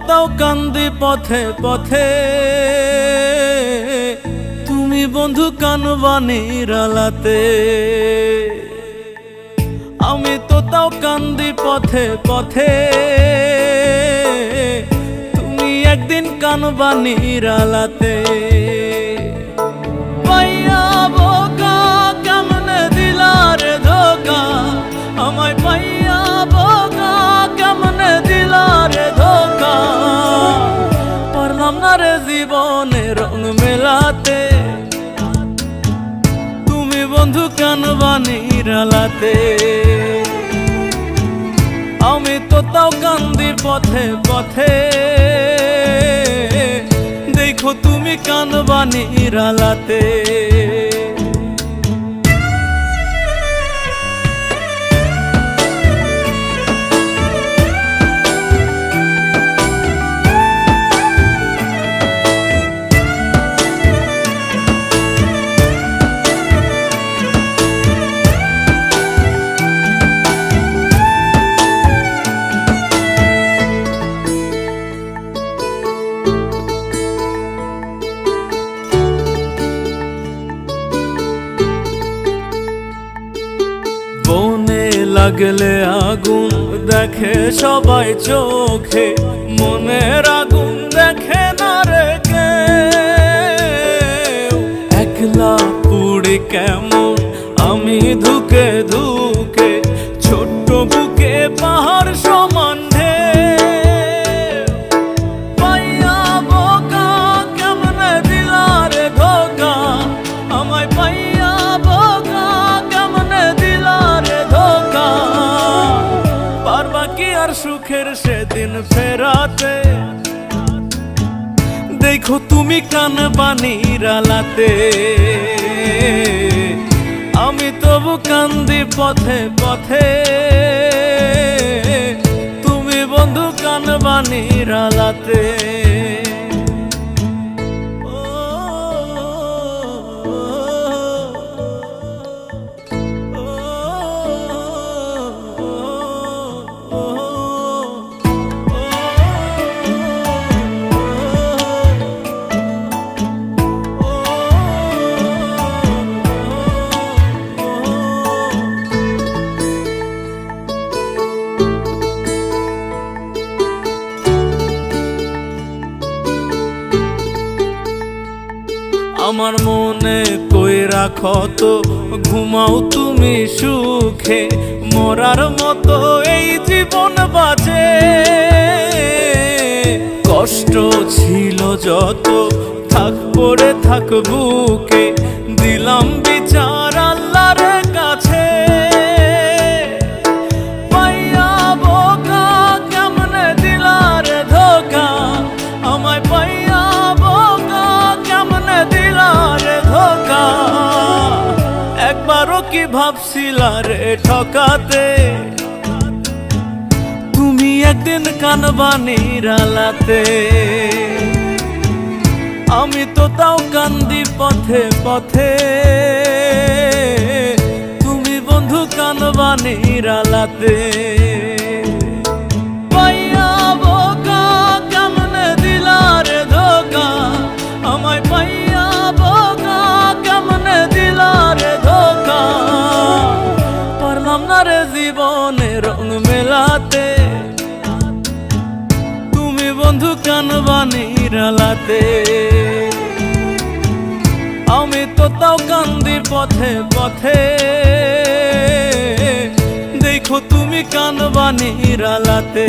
তাও কান্দি পথে পথে, তুমি বন্ধু কানবানির আলাতে। আমি তো তাও কান্দি পথে পথে, তুমি একদিন কানবানির আলাতে। পাইয়া বোকা কেমনে দিলারে ধোকা, আমায় পাইয়া বোকা কেমনে দিলারে ধোকা। পারলাম না রে জীবনে রং মেলাতে, তুমি বন্ধু কানবানির আলাতে। আমি তো তাও কান্দি পথে পথে, দেখো তুমি কানবানির আলাতে। বনে লাগলে আগুন দেখে সবাই চোখে, মনের আগুন দেখে না রে কেউ। একলা পুড়ি কেমন আমি ধুকে ধুকে, ছোট্ট বুকে পাহাড় সমান ঢেউ। পাইয়া বোকা কেমনে দিলারে ধোকা, আমায় পাইয়া বোকা কেমনে দিলারে ধোকা। পারবা কি আর সুখের সেদিন ফেরাতে, দেখো তুমি কানবানির আলাতে। আমি তবু কান্দি পথে পথে, তুমি বন্ধু কানবানির আলাতে। আমার মনে কই রাখো তো, ঘুমাও তুমি সুখে। মরার মতো এই জীবন বাজে, কষ্ট ছিল যত থাক পড়ে থাক বুকে। দিলাম বিচার আল্লাহর কাছে, পাইয়া বোকা কেমনে দিলারে ধোকা, আমায় পাইয়া বোকা কেমনে দিলারে ধোকা। একবারও কি ভাবছিলা রে ঠকাতে, তুমি একদিন কানবানির আলাতে। আমি তো তাও কান্দি পথে পথে, তুমি বন্ধু কানবানির আলাতে। পাইয়া বোকা কেমনে দিলারে ধোকা, আমায় পাইয়া বোকা কেমনে দিলারে ধোকা। পারলাম না রে জীবনে রং মেলাতে, তুমি বন্ধু কানবানির আলাতে। আমি তো তাও কান্দি পথে পথে, দেখো তুমি কানবানির আলাতে।